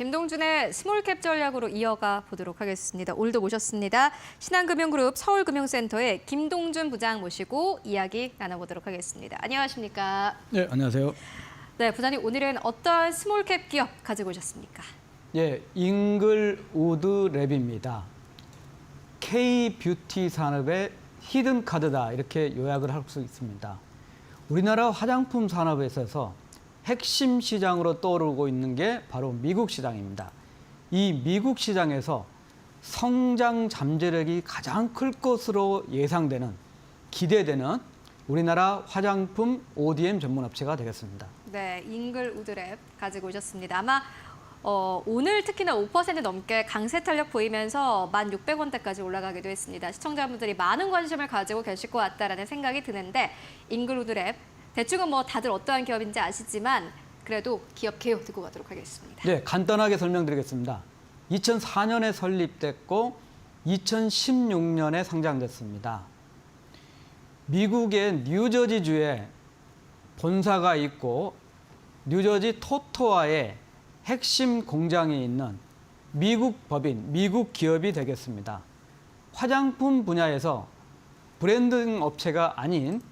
김동준의 스몰캡 전략으로 이어가 보도록 하겠습니다. 오늘도 모셨습니다. 신한금융그룹 서울금융센터의 김동준 부장 모시고 이야기 나눠보도록 하겠습니다. 안녕하십니까? 네, 안녕하세요. 네, 부장님 오늘은 어떤 스몰캡 기업 가지고 오셨습니까? 예, 잉글우드 랩입니다. K-뷰티 산업의 히든 카드다 이렇게 요약을 할 수 있습니다. 우리나라 화장품 산업에 있어서 핵심 시장으로 떠오르고 있는 게 바로 미국 시장입니다. 이 미국 시장에서 성장 잠재력이 가장 클 것으로 예상되는, 기대되는 우리나라 화장품 ODM 전문 업체가 되겠습니다. 네, 잉글우드랩 가지고 오셨습니다. 아마 오늘 특히나 5% 넘게 강세 탄력 보이면서 1,600원대까지 올라가기도 했습니다. 시청자분들이 많은 관심을 가지고 계실 것 같다라는 생각이 드는데 잉글우드랩 대충은 뭐 다들 어떠한 기업인지 아시지만 그래도 기업 개요 듣고 가도록 하겠습니다. 네, 간단하게 설명드리겠습니다. 2004년에 설립됐고 2016년에 상장됐습니다. 미국의 뉴저지주에 본사가 있고 뉴저지 토토아에 핵심 공장이 있는 미국 법인, 미국 기업이 되겠습니다. 화장품 분야에서 브랜딩 업체가 아닌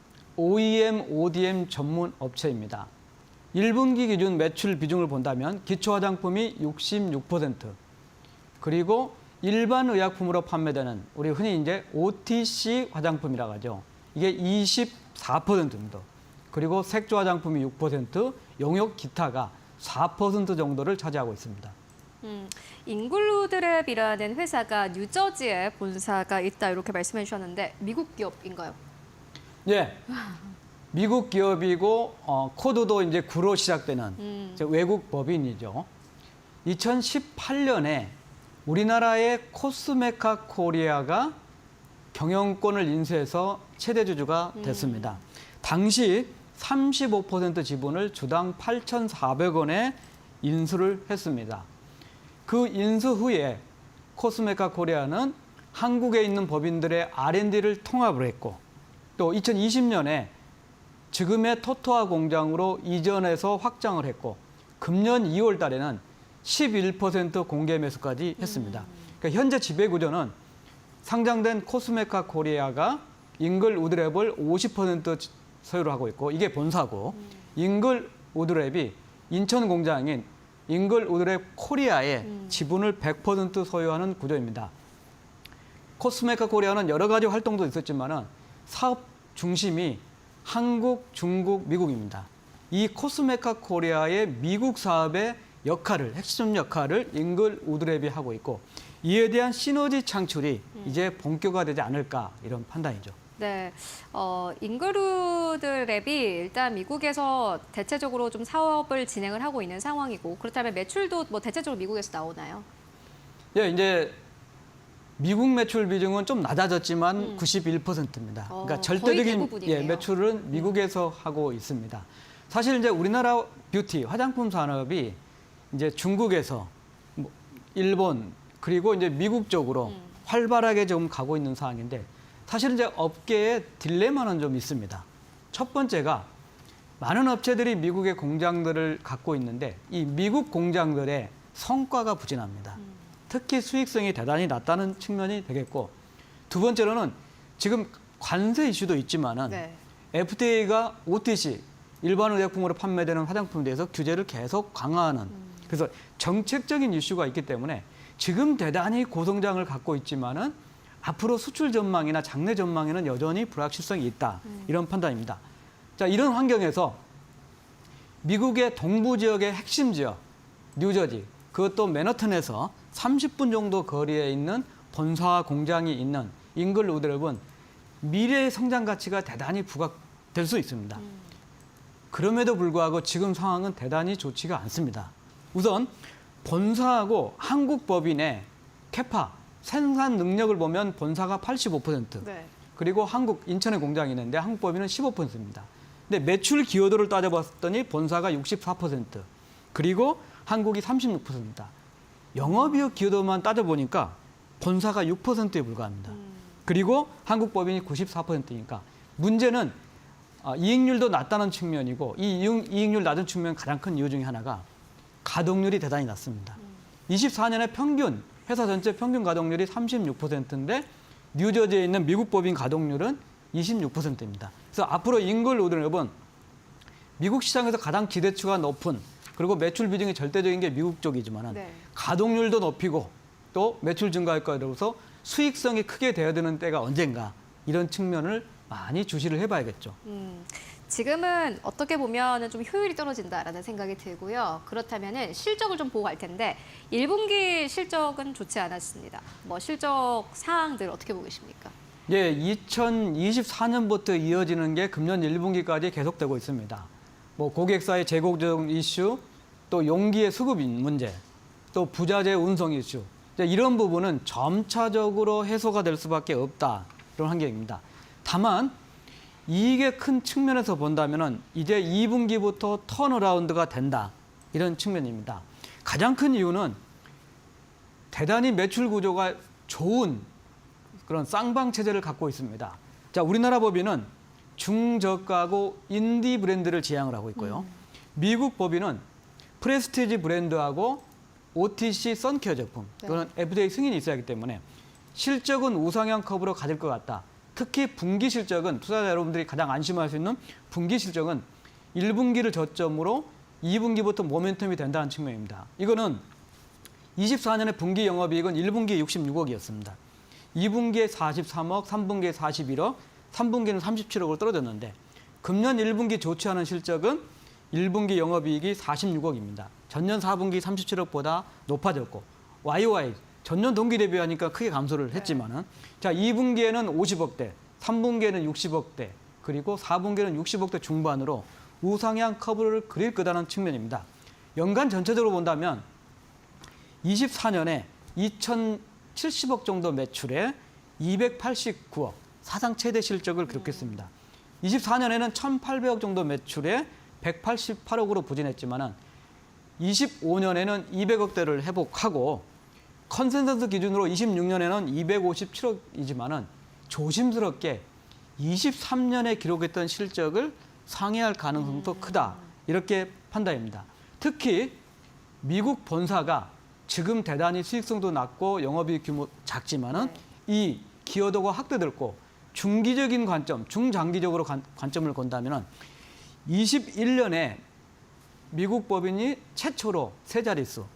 OEM, ODM 전문 업체입니다. 1분기 기준 매출 비중을 본다면 기초 화장품이 66%, 그리고 일반 의약품으로 판매되는 우리 흔히 이제 OTC 화장품이라고 하죠. 이게 24%입니다. 그리고 색조 화장품이 6%, 용역 기타가 4% 정도를 차지하고 있습니다. 잉글우드랩이라는 회사가 뉴저지에 본사가 있다 이렇게 말씀해 주셨는데 미국 기업인가요? 네, 미국 기업이고 코드도 이제 9로 시작되는 외국 법인이죠. 2018년에 우리나라의 코스메카 코리아가 경영권을 인수해서 최대 주주가 됐습니다. 당시 35% 지분을 주당 8,400원에 인수를 했습니다. 그 인수 후에 코스메카 코리아는 한국에 있는 법인들의 R&D를 통합을 했고 또 2020년에 지금의 토토아 공장으로 이전해서 확장을 했고 금년 2월 달에는 11% 공개 매수까지 했습니다. 그러니까 현재 지배 구조는 상장된 코스메카 코리아가 잉글우드랩을 50% 소유를 하고 있고 이게 본사고 잉글우드랩이 인천 공장인 잉글우드랩 코리아의 지분을 100% 소유하는 구조입니다. 코스메카 코리아는 여러 가지 활동도 있었지만은 사업 중심이 한국, 중국, 미국입니다. 이 코스메카 코리아의 미국 사업의 역할을, 핵심 역할을 잉글우드랩이 하고 있고 이에 대한 시너지 창출이 이제 본격화되지 않을까 이런 판단이죠. 네, 잉글우드랩이 일단 미국에서 대체적으로 좀 사업을 진행을 하고 있는 상황이고 그렇다면 매출도 뭐 대체적으로 미국에서 나오나요? 예, 이제 미국 매출 비중은 좀 낮아졌지만 91%입니다. 그러니까 절대적인 매출은 미국에서 하고 있습니다. 사실 이제 우리나라 뷰티, 화장품 산업이 이제 중국에서 일본 그리고 이제 미국 쪽으로 활발하게 좀 가고 있는 상황인데 사실 이제 업계에 딜레마는 좀 있습니다. 첫 번째가 많은 업체들이 미국의 공장들을 갖고 있는데 이 미국 공장들의 성과가 부진합니다. 특히 수익성이 대단히 낮다는 측면이 되겠고 두 번째로는 지금 관세 이슈도 있지만은 FDA가 OTC, 일반 의약품으로 판매되는 화장품에 대해서 규제를 계속 강화하는 그래서 정책적인 이슈가 있기 때문에 지금 대단히 고성장을 갖고 있지만은 앞으로 수출 전망이나 장래 전망에는 여전히 불확실성이 있다. 이런 판단입니다. 자, 이런 환경에서 미국의 동부 지역의 핵심 지역, 뉴저지, 그것도 맨하탄에서 30분 정도 거리에 있는 본사 공장이 있는 잉글우드랩은 미래의 성장 가치가 대단히 부각될 수 있습니다. 그럼에도 불구하고 지금 상황은 대단히 좋지가 않습니다. 우선 본사하고 한국 법인의 캐파, 생산 능력을 보면 본사가 85%, 그리고 한국 인천에 공장이 있는데 한국 법인은 15%입니다. 근데 매출 기여도를 따져봤더니 본사가 64%, 그리고 한국이 36%입니다. 영업이익 기여도만 따져보니까 본사가 6%에 불과합니다. 그리고 한국 법인이 94%니까 문제는 이익률도 낮다는 측면이고 이 이익률 낮은 측면 가장 큰 이유 중에 하나가 가동률이 대단히 낮습니다. 24년에 평균 회사 전체 평균 가동률이 36%인데 뉴저지에 있는 미국 법인 가동률은 26%입니다. 그래서 앞으로 잉글 우드랩은 미국 시장에서 가장 기대치가 높은 그리고 매출 비중이 절대적인 게 미국 쪽이지만 네. 가동률도 높이고 또 매출 증가할까 들어서 수익성이 크게 되어드는 때가 언젠가 이런 측면을 많이 주시를 해봐야겠죠. 지금은 어떻게 보면 좀 효율이 떨어진다라는 생각이 들고요. 그렇다면 실적을 좀 보고 갈 텐데 1분기 실적은 좋지 않았습니다. 뭐 실적 사항들 어떻게 보고 계십니까? 예, 2024년부터 이어지는 게 금년 1분기까지 계속되고 있습니다. 뭐 고객사의 재고 조정 이슈, 또 용기의 수급 문제, 또 부자재 운송 이슈. 이런 부분은 점차적으로 해소가 될 수밖에 없다. 이런 환경입니다. 다만 이익의 큰 측면에서 본다면은 이제 2분기부터 턴어라운드가 된다. 이런 측면입니다. 가장 큰 이유는 대단히 매출 구조가 좋은 그런 쌍방 체제를 갖고 있습니다. 자, 우리나라 법인은 중저가고 인디 브랜드를 지향을 하고 있고요. 미국 법인은 프레스티지 브랜드하고 OTC 선케어 제품, 또는 FDA 승인이 있어야 하기 때문에 실적은 우상향 커브로 가질 것 같다. 특히 분기 실적은 투자자 여러분들이 가장 안심할 수 있는 분기 실적은 1분기를 저점으로 2분기부터 모멘텀이 된다는 측면입니다. 이거는 24년의 분기 영업이익은 1분기에 66억이었습니다. 2분기에 43억, 3분기에 41억, 3분기는 37억으로 떨어졌는데 금년 1분기 좋지 않은 실적은 1분기 영업이익이 46억입니다. 전년 4분기 37억보다 높아졌고 YOY 전년 동기 대비하니까 크게 감소를 했지만은 자 2분기에는 50억대, 3분기에는 60억대, 그리고 4분기에는 60억대 중반으로 우상향 커브를 그릴 거다라는 측면입니다. 연간 전체적으로 본다면 24년에 2,070억 정도 매출에 289억, 사상 최대 실적을 기록했습니다. 24년에는 1,800억 정도 매출에 188억으로 부진했지만은 25년에는 200억대를 회복하고 컨센서스 기준으로 26년에는 257억이지만은 조심스럽게 23년에 기록했던 실적을 상회할 가능성도 크다. 이렇게 판단입니다. 특히 미국 본사가 지금 대단히 수익성도 낮고 영업이익 규모 작지만은 이 기여도가 확대됐고 중기적인 관점, 중장기적으로 관점을 본다면은 21년에 미국 법인이 최초로 세 자릿수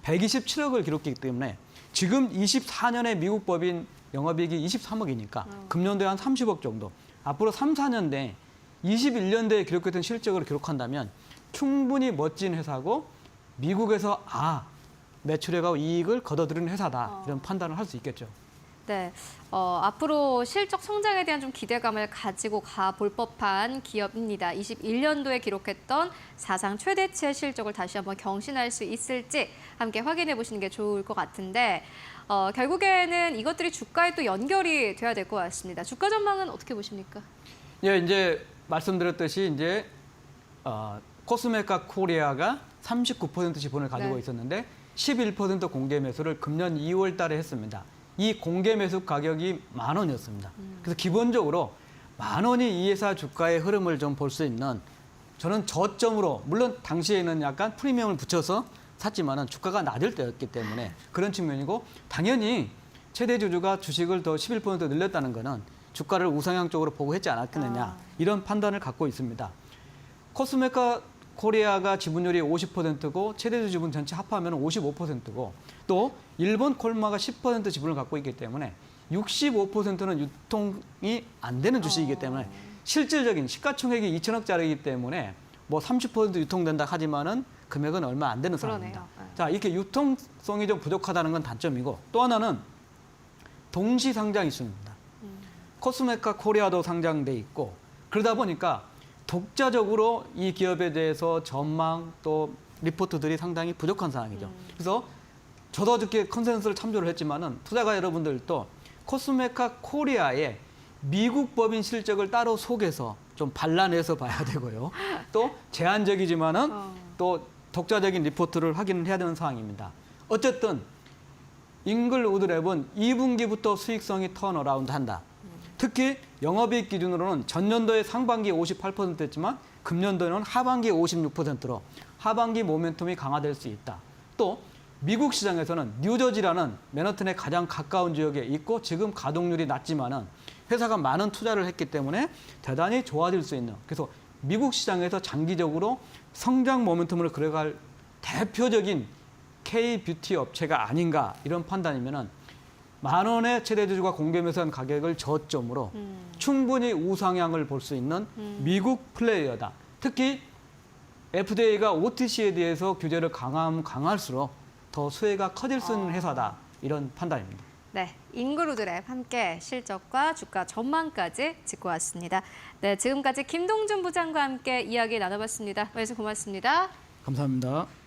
127억을 기록했기 때문에 지금 24년에 미국 법인 영업이익이 23억이니까 금년도에 한 30억 정도. 앞으로 3, 4년 내 21년도에 기록했던 실적을 기록한다면 충분히 멋진 회사고 미국에서 매출액하고 이익을 거둬들이는 회사다. 이런 판단을 할 수 있겠죠. 네, 앞으로 실적 성장에 대한 좀 기대감을 가지고 가볼 법한 기업입니다. 21년도에 기록했던 사상 최대치의 실적을 다시 한번 경신할 수 있을지 함께 확인해 보시는 게 좋을 것 같은데 결국에는 이것들이 주가에 또 연결이 돼야 될 것 같습니다. 주가 전망은 어떻게 보십니까? 예, 이제 말씀드렸듯이 이제 코스메카 코리아가 39% 지분을 가지고 있었는데 11% 공개 매수를 금년 2월 달에 했습니다. 이 공개 매수 가격이 10,000원이었습니다. 그래서 기본적으로 10,000원이 이 회사 주가의 흐름을 좀 볼 수 있는 저는 저점으로 물론 당시에는 약간 프리미엄을 붙여서 샀지만은 주가가 낮을 때였기 때문에 그런 측면이고 당연히 최대 주주가 주식을 더 11% 늘렸다는 거는 주가를 우상향 쪽으로 보고 했지 않았겠느냐 이런 판단을 갖고 있습니다. 코스메카 코리아가 지분율이 50%고 최대주 지분 전체 합하면 55%고 또 일본 콜마가 10% 지분을 갖고 있기 때문에 65%는 유통이 안 되는 주식이기 때문에 실질적인 시가총액이 2천억짜리이기 때문에 뭐 30% 유통된다 하지만은 금액은 얼마 안 되는 상황입니다. 자, 이렇게 유통성이 좀 부족하다는 건 단점이고 또 하나는 동시 상장 이슈입니다. 코스메카 코리아도 상장돼 있고 그러다 보니까 독자적으로 이 기업에 대해서 전망 또 리포트들이 상당히 부족한 상황이죠. 그래서 저도 어저께 컨센서스를 참조를 했지만은 투자가 여러분들도 코스메카 코리아의 미국 법인 실적을 따로 속에서 좀 발라내서 봐야 되고요. 또 제한적이지만은 또 독자적인 리포트를 확인을 해야 되는 상황입니다. 어쨌든 잉글 우드랩은 2분기부터 수익성이 턴어라운드 한다. 특히 영업이익 기준으로는 전년도에 상반기에 58%였지만 금년도에는 하반기에 56%로 하반기 모멘텀이 강화될 수 있다. 또 미국 시장에서는 뉴저지라는 맨하튼에 가장 가까운 지역에 있고 지금 가동률이 낮지만은 회사가 많은 투자를 했기 때문에 대단히 좋아질 수 있는, 그래서 미국 시장에서 장기적으로 성장 모멘텀을 그려갈 대표적인 K-뷰티 업체가 아닌가, 이런 판단이면은 10,000원의 최대주주가 공개 매수한 가격을 저점으로 충분히 우상향을 볼 수 있는 미국 플레이어다. 특히 FDA가 OTC에 대해서 규제를 강할수록 더 수혜가 커질 수 있는 회사다, 이런 판단입니다. 네, 인그루드랩 함께 실적과 주가 전망까지 짚고 왔습니다. 네, 지금까지 김동준 부장과 함께 이야기 나눠봤습니다. 말씀 고맙습니다. 감사합니다.